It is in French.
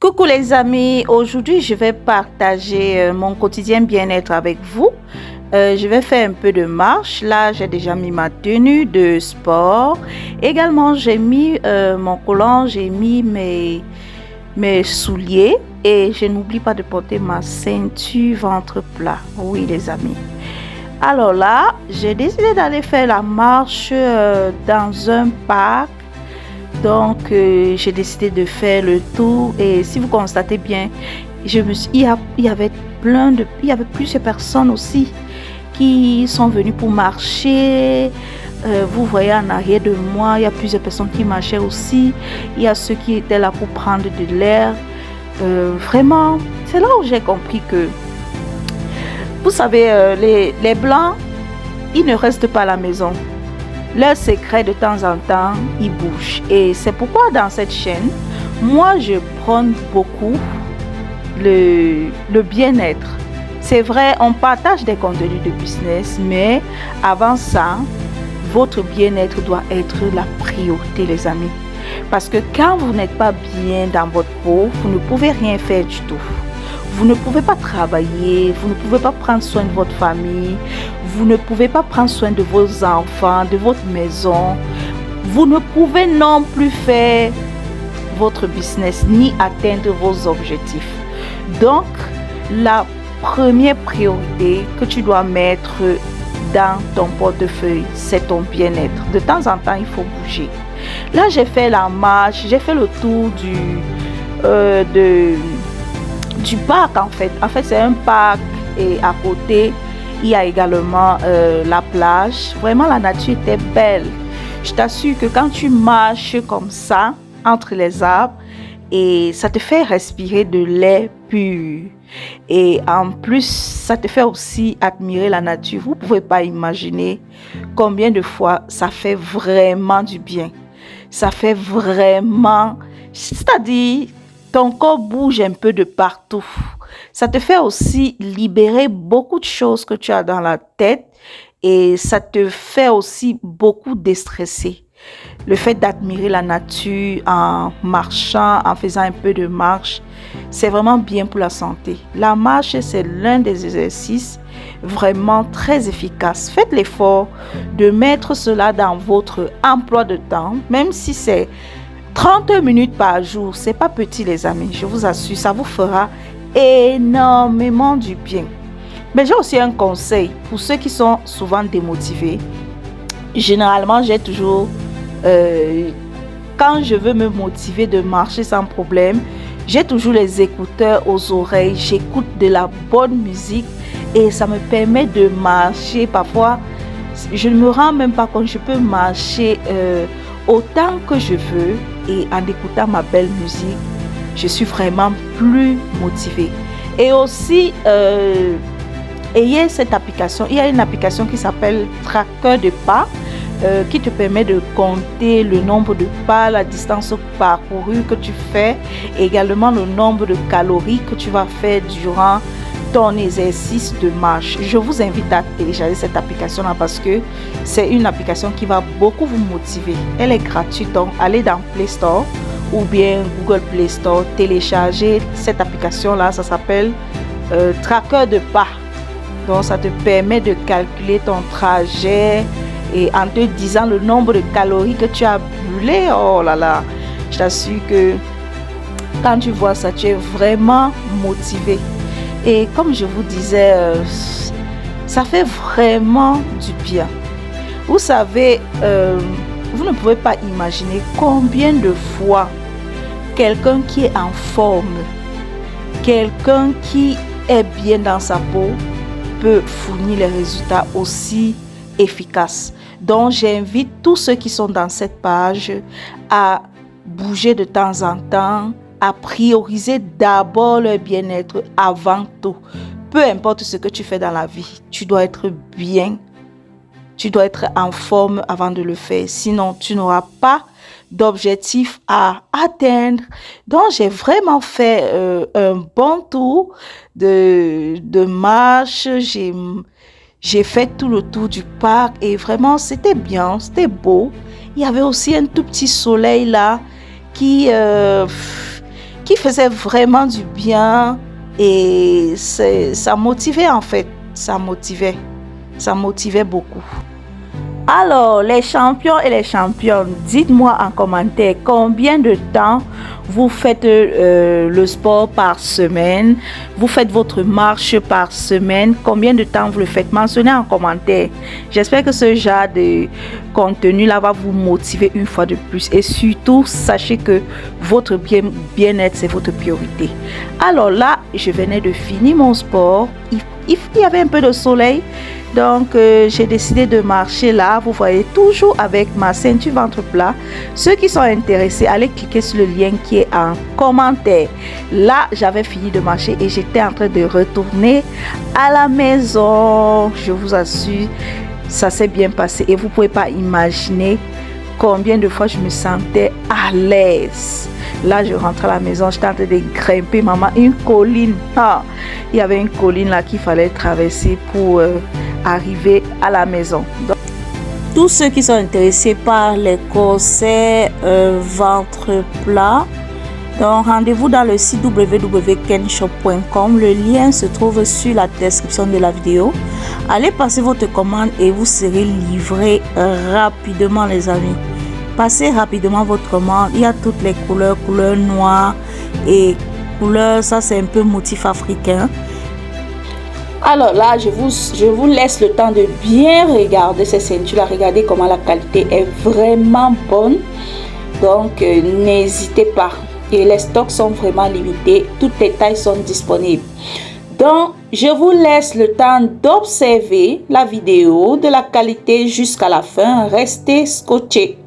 Coucou les amis, aujourd'hui je vais partager mon quotidien bien-être avec vous. Je vais faire un peu de marche. Là, j'ai déjà mis ma tenue de sport. Également, j'ai mis mon collant, j'ai mis mes souliers et je n'oublie pas de porter ma ceinture ventre plat. Oui les amis. Alors là, j'ai décidé d'aller faire la marche dans un parc. Donc, j'ai décidé de faire le tour et si vous constatez bien, il y avait plusieurs personnes aussi qui sont venues pour marcher. Vous voyez en arrière de moi, il y a plusieurs personnes qui marchaient aussi. Il y a ceux qui étaient là pour prendre de l'air. Vraiment, c'est là où j'ai compris que, vous savez, les Blancs, ils ne restent pas à la maison. Leur secret, de temps en temps, ils bougent. Et c'est pourquoi dans cette chaîne, moi, je prône beaucoup le bien-être. C'est vrai, on partage des contenus de business, mais avant ça, votre bien-être doit être la priorité, les amis. Parce que quand vous n'êtes pas bien dans votre peau, vous ne pouvez rien faire du tout. Vous ne pouvez pas travailler, vous ne pouvez pas prendre soin de votre famille, vous ne pouvez pas prendre soin de vos enfants, de votre maison. Vous ne pouvez non plus faire votre business ni atteindre vos objectifs. Donc, la première priorité que tu dois mettre dans ton portefeuille, c'est ton bien-être. De temps en temps, il faut bouger. Là, j'ai fait la marche, j'ai fait le tour du parc en fait. En fait, c'est un parc et à côté, il y a également la plage. Vraiment, la nature était belle. Je t'assure que quand tu marches comme ça, entre les arbres, et ça te fait respirer de l'air pur. Et en plus, ça te fait aussi admirer la nature. Vous ne pouvez pas imaginer combien de fois ça fait vraiment du bien. Ça fait vraiment... C'est-à-dire... ton corps bouge un peu de partout. Ça te fait aussi libérer beaucoup de choses que tu as dans la tête et ça te fait aussi beaucoup déstresser. Le fait d'admirer la nature en marchant, en faisant un peu de marche, c'est vraiment bien pour la santé. La marche, c'est l'un des exercices vraiment très efficaces. Faites l'effort de mettre cela dans votre emploi de temps, même si c'est 30 minutes par jour, c'est pas petit les amis, je vous assure, ça vous fera énormément du bien. Mais j'ai aussi un conseil pour ceux qui sont souvent démotivés. Généralement, j'ai toujours, quand je veux me motiver de marcher sans problème, j'ai toujours les écouteurs aux oreilles, j'écoute de la bonne musique et ça me permet de marcher. Parfois, je ne me rends même pas compte, je peux marcher autant que je veux et en écoutant ma belle musique, je suis vraiment plus motivée. Et aussi, ayez cette application. Il y a une application qui s'appelle Tracker de pas qui te permet de compter le nombre de pas, la distance parcourue que tu fais, et également le nombre de calories que tu vas faire durant ton exercice de marche. Je vous invite à télécharger cette application-là parce que c'est une application qui va beaucoup vous motiver. Elle est gratuite, donc allez dans Play Store ou bien Google Play Store, téléchargez cette application-là, ça s'appelle Tracker de pas. Donc ça te permet de calculer ton trajet et en te disant le nombre de calories que tu as brûlées. Oh là là, je t'assure que quand tu vois ça, tu es vraiment motivé. Et comme je vous disais, ça fait vraiment du bien. Vous savez, vous ne pouvez pas imaginer combien de fois quelqu'un qui est en forme, quelqu'un qui est bien dans sa peau, peut fournir les résultats aussi efficaces. Donc, j'invite tous ceux qui sont dans cette page à bouger de temps en temps, à prioriser d'abord leur bien-être avant tout. Peu importe ce que tu fais dans la vie, tu dois être bien, tu dois être en forme avant de le faire. Sinon, tu n'auras pas d'objectif à atteindre. Donc, j'ai vraiment fait un bon tour de marche. J'ai fait tout le tour du parc et vraiment, c'était bien, c'était beau. Il y avait aussi un tout petit soleil là qui qui faisait vraiment du bien et ça motivait en fait, ça motivait beaucoup. Alors, les champions et les championnes, dites-moi en commentaire combien de temps vous faites le sport par semaine, vous faites votre marche par semaine, combien de temps vous le faites, mentionnez en commentaire. J'espère que ce genre de contenu là va vous motiver une fois de plus et surtout sachez que votre bien-être c'est votre priorité. Alors là, je venais de finir mon sport, il y avait un peu de soleil. Donc, j'ai décidé de marcher là. Vous voyez, toujours avec ma ceinture ventre plat. Ceux qui sont intéressés, allez cliquer sur le lien qui est en commentaire. Là, j'avais fini de marcher et j'étais en train de retourner à la maison. Je vous assure, ça s'est bien passé. Et vous ne pouvez pas imaginer combien de fois je me sentais à l'aise. Là, je rentre à la maison, j'étais en train de grimper, maman, une colline. Il y avait une colline là qu'il fallait traverser pour arriver à la maison. Donc, tous ceux qui sont intéressés par les corsets ventre plat, donc rendez-vous dans le site www.kenshop.com. Le lien se trouve sur la description de la vidéo. Allez passer votre commande et vous serez livré rapidement, les amis. Passez rapidement votre commande. Il y a toutes les couleurs, couleur noire et couleur, ça c'est un peu motif africain. Alors là, je vous laisse le temps de bien regarder ces ceintures là. Regardez comment la qualité est vraiment bonne. Donc n'hésitez pas. Et les stocks sont vraiment limités. Toutes les tailles sont disponibles. Donc, je vous laisse le temps d'observer la vidéo de la qualité jusqu'à la fin. Restez scotchés.